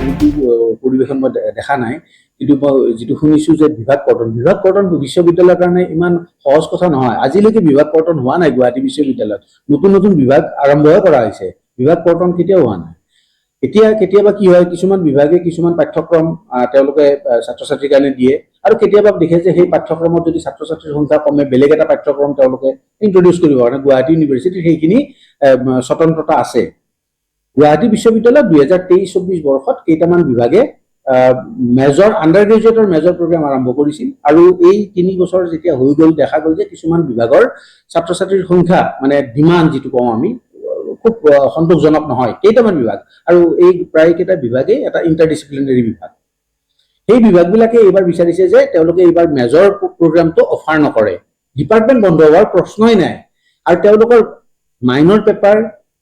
কাহিনীটো পৰিৱেশন মই দেখা নাই, কিন্তু মই যিটো শুনিছোঁ যে বিভাগ কৰ্তন বিশ্ববিদ্যালয়ৰ কাৰণে ইমান সহজ কথা নহয়। আজিলৈকে বিভাগ কৰ্তন হোৱা নাই গুৱাহাটী বিশ্ববিদ্যালয়ত। নতুন নতুন বিভাগ আৰম্ভহে কৰা হৈছে, বিভাগ কৰ্তন কেতিয়াও হোৱা নাই। এতিয়া কেতিয়াবা কি হয়, কিছুমান বিভাগে কিছুমান পাঠ্যক্ৰম তেওঁলোকে ছাত্ৰ ছাত্ৰীৰ কাৰণে দিয়ে, আৰু কেতিয়াবা দেখে যে সেই পাঠ্যক্ৰমত যদি ছাত্ৰ ছাত্ৰীৰ সংখ্যা কমে বেলেগ এটা পাঠ্যক্ৰম তেওঁলোকে ইন্ট্ৰডিউচ কৰিব কাৰণে গুৱাহাটী ইউনিভাৰ্চিটিৰ সেইখিনি স্বতন্ত্ৰতা আছে। গুৱাহাটী বিশ্ববিদ্যালয়ত 2023-24 বৰ্ষত কেইটামান বিভাগে মেজৰ আণ্ডাৰ গ্ৰেজুৱেটৰ মেজৰ প্ৰগ্ৰাম আৰম্ভ কৰিছিল, আৰু এই 3 বছৰ যেতিয়া হৈ গ'ল দেখা গ'ল যে কিছুমান বিভাগৰ ছাত্ৰ ছাত্ৰীৰ সংখ্যা মানে ডিমাণ্ড যিটো কওঁ আমি খুব সন্তোষজনক নহয়। কেইটামান বিভাগ, আৰু এই প্ৰায় কেইটা বিভাগেই এটা ইণ্টাৰডিচিপ্লিনাৰী বিভাগ। সেই বিভাগবিলাকে এইবাৰ বিচাৰিছে যে তেওঁলোকে এইবাৰ মেজৰ প্ৰগ্ৰামটো অফাৰ নকৰে। ডিপাৰ্টমেণ্ট বন্ধ হোৱাৰ প্ৰশ্নই নাই, আৰু তেওঁলোকৰ মাইনৰ পেপাৰ,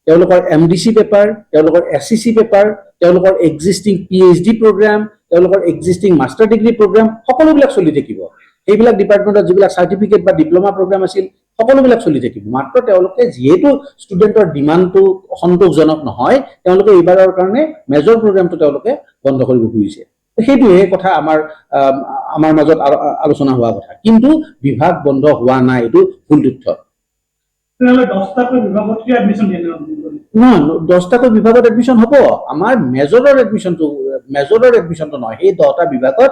তেওঁলোকৰ MDC পেপাৰ, তেওঁলোকৰ SCC পেপাৰ, তেওঁলোকৰ এক্সিষ্টিং PhD প্ৰগ্ৰাম, তেওঁলোকৰ এক্সিষ্টিং মাষ্টাৰ ডিগ্ৰী প্ৰগ্ৰাম সকলোবিলাক চলি থাকিব। এইবিলাক ডিপাৰ্টমেণ্টত যিবিলাক চাৰ্টিফিকেট বা ডিপ্ল'মা প্ৰগ্ৰাম আছিল সকলোবিলাক চলি থাকিব। মাত্ৰ তেওঁলোকে যিহেতু ষ্টুডেণ্টৰ ডিমাণ্ডটো সন্তোষজনক নহয়, তেওঁলোকে এইবাৰৰ কাৰণে মেজৰ প্ৰগ্ৰামটো তেওঁলোকে বন্ধ কৰিব খুজিছে। সেইটোহে কথা আমাৰ মাজত আলোচনা হোৱা কথা, কিন্তু বিভাগ বন্ধ হোৱা নাই, এইটো ভুল তথ্য। নহয়, 10টাকৈ বিভাগত এডমিশ্যন হ'ব। আমাৰ মেজৰৰ এডমিশ্যনটো নহয়, সেই 10টা বিভাগত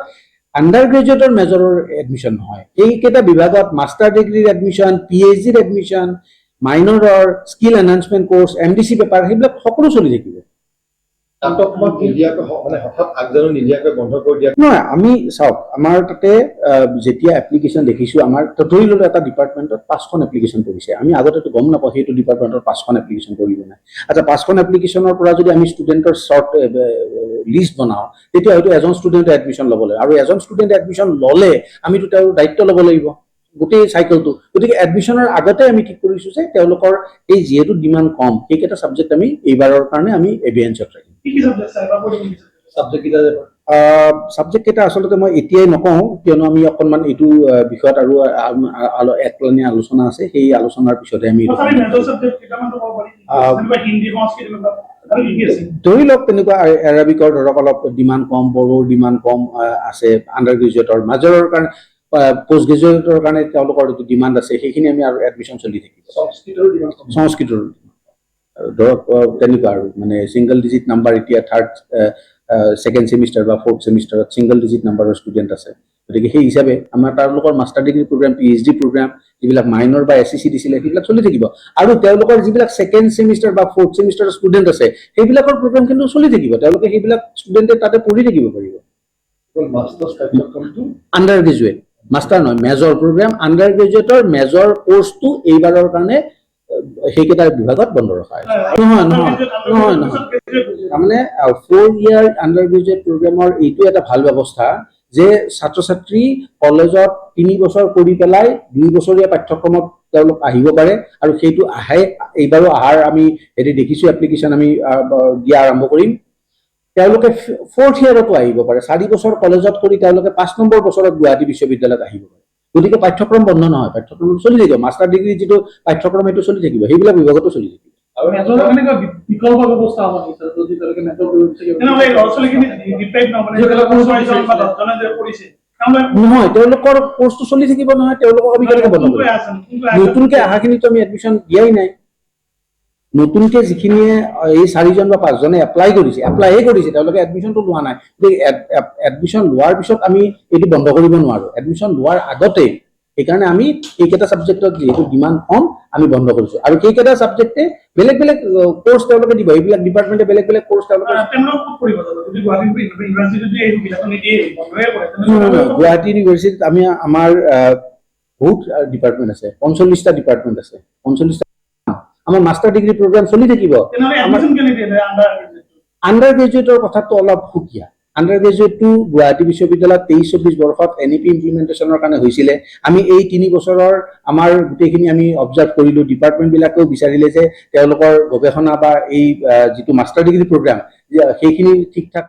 আণ্ডাৰ গ্ৰেজুৱেটৰ মেজৰৰ এডমিশ্যন নহয়। এইকেইটা বিভাগত মাষ্টাৰ ডিগ্ৰীৰ এডমিশ্যন, PhDৰ এডমিশ্যন, মাইনৰৰ, skill enhancement course, MDC paper, সেইবিলাক সকলো চলি থাকিব। নহয়, আমি চাওক, আমাৰ তাতে যেতিয়া এপ্লিকেশ্যন দেখিছোঁ, আমাৰ ধৰি ল'লো এটা ডিপাৰ্টমেণ্টত 5খন এপ্লিকেশ্যন কৰিছে। আমি আগতেতো গম নাপাওঁ সেইটো ডিপাৰ্টমেণ্টত 5খন এপ্লিকেশ্যন কৰিব নাই। আচ্ছা, 5খন এপ্লিকেশ্যনৰ পৰা যদি আমি ষ্টুডেণ্টৰ শ্বৰ্ট লিষ্ট বনাওঁ, তেতিয়া হয়তো এজন ষ্টুডেণ্টে এডমিশ্যন ল'ব লাগে, আৰু এজন ষ্টুডেণ্টে এডমিশ্যন ল'লে আমিতো তেওঁৰ দায়িত্ব ল'ব লাগিব গোটেই চাইকেলটো। গতিকে এডমিশ্যনৰ আগতে আমি ঠিক কৰিছোঁ যে তেওঁলোকৰ এই যিহেতু ডিমাণ্ড কম, সেইকেইটা ছাবজেক্ট আমি এইবাৰৰ কাৰণে আমি এভিয়েঞ্চত ৰাখিম। ছাবজেক্ট কেইটা আচলতে মই এতিয়াই নকওঁ, কিয়নো আমি অকণমান এইটো বিষয়ত আৰু একলানি আলোচনা আছে, সেই আলোচনাৰ পিছতে আমি ধৰি লওক তেনেকুৱা এৰাবিকৰ ধৰক অলপ ডিমাণ্ড কম, বড়োৰ ডিমাণ্ড কম আছে, আণ্ডাৰ গ্ৰেজুৱেটৰ মেজৰৰ কাৰণে, পোষ্ট গ্ৰেজুৱেটৰ কাৰণে তেওঁলোকৰ যিটো ডিমাণ্ড আছে সেইখিনি আমি আৰু এডমিশ্যন চলি থাকিব। সংস্কৃতৰ ধৰক তেনেকুৱা আৰু মানে ছিংগল ডিজিট নাম্বাৰ, এতিয়া ছেকেণ্ড ছেমিষ্টাৰ বা 4th ছেমিষ্টাৰত ছিংগল ডিজিট নাম্বাৰৰ ষ্টুডেণ্ট আছে। গতিকে সেই হিচাপে আমাৰ তেওঁলোকৰ master degree program, PhD program, যিবিলাক মাইনৰ বা SCC দিছিলে সেইবিলাক চলি থাকিব, আৰু তেওঁলোকৰ যিবিলাক ছেকেণ্ড ছেমিষ্টাৰ বা 4th ছেমিষ্টাৰৰ ষ্টুডেণ্ট আছে সেইবিলাকৰ প্ৰগ্ৰাম কিন্তু চলি থাকিব। তেওঁলোকে সেইবিলাক ষ্টুডেণ্টে তাতে পঢ়ি থাকিব পাৰিব। আণ্ডাৰ গ্ৰেজুৱেট, মাষ্টাৰ নহয়, মেজৰ প্ৰগ্ৰাম, আণ্ডাৰ গ্ৰেজুৱেটৰ মেজৰ কৰ্চটো এইবাৰৰ কাৰণে সেইকেইটা বিভাগত বন্ধ ৰখা হৈছে। নহয়, তাৰমানে 4 year আণ্ডাৰ গ্ৰেজুৱেট প্ৰগ্ৰামৰ এইটো এটা ভাল ব্যৱস্থা যে ছাত্ৰ ছাত্ৰী কলেজত 3 বছৰ কৰি পেলাই 2 বছৰীয়া পাঠ্যক্ৰমত তেওঁলোক আহিব পাৰে, আৰু সেইটো এইবাৰো অহাৰ আমি দেখিছোঁ, এপ্লিকেশ্যন আমি দিয়া আৰম্ভ কৰিম। তেওঁলোকে 4th yearতো আহিব পাৰে, 4 বছৰ কলেজত কৰি তেওঁলোকে 5 নম্বৰ বছৰত গুৱাহাটী বিশ্ববিদ্যালয়ত আহিব পাৰে। গতিকে পাঠ্যক্ৰম বন্ধ নহয়, পাঠ্যক্ৰম চলি থাকিব। মাষ্টাৰ ডিগ্ৰী যিটো পাঠ্যক্ৰম সেইটো চলি থাকিব, সেইবিলাক বিভাগতো চলি থাকিব। নহয়, তেওঁলোকৰ কোৰ্চটো চলি থাকিব নহয়, তেওঁলোকক আমি কেনেকৈ বন্ধ কৰিম? নতুনকৈ অহাখিনিতো আমি এডমিশ্যন দিয়াই নাই। নতুনকে যিখিনিয়ে এই 4জন বা 5জনে এপ্লাইহে কৰিছে, তেওঁলোকে এডমিশ্যনটো লোৱা নাই। এডমিশ্যন লোৱাৰ পিছত আমি এইটো বন্ধ কৰিব নোৱাৰোঁ, এডমিশ্যন লোৱাৰ আগতে। সেইকাৰণে আমি এইকেইটা ছাবজেক্টত যিহেতু ডিমাণ্ড কম, আমি বন্ধ কৰিছোঁ, আৰু সেইকেইটা ছাবজেক্টে বেলেগ বেলেগ কোৰ্চ তেওঁলোকে দিব। এইবিলাক ডিপাৰ্টমেণ্টে বেলেগ বেলেগ কোৰ্চ তেওঁলোকে গুৱাহাটী ইউনিভাৰ্চিটিত আমাৰ বহুত ডিপাৰ্টমেণ্ট আছে, 45টা ডিপাৰ্টমেণ্ট আছে, 45টা। আমাৰ মাষ্টাৰ ডিগ্ৰী প্ৰগ্ৰাম চলি থাকিব। আণ্ডাৰ গ্ৰেজুৱেটৰ কথাটো অলপ সুকীয়া। আণ্ডাৰ গ্ৰেজুৱেটটো গুৱাহাটী বিশ্ববিদ্যালয়ত 23-24 বৰ্ষত NEP ইমপ্লিমেণ্টেশ্যনৰ কাৰণে হৈছিলে। আমি এই 3 বছৰৰ আমাৰ গোটেইখিনি আমি অবজাৰ্ভ কৰিলোঁ। ডিপাৰ্টমেণ্টবিলাকেও বিচাৰিলে যে তেওঁলোকৰ গৱেষণা বা এই যিটো মাষ্টাৰ ডিগ্ৰী প্ৰগ্ৰাম সেইখিনি ঠিক ঠাক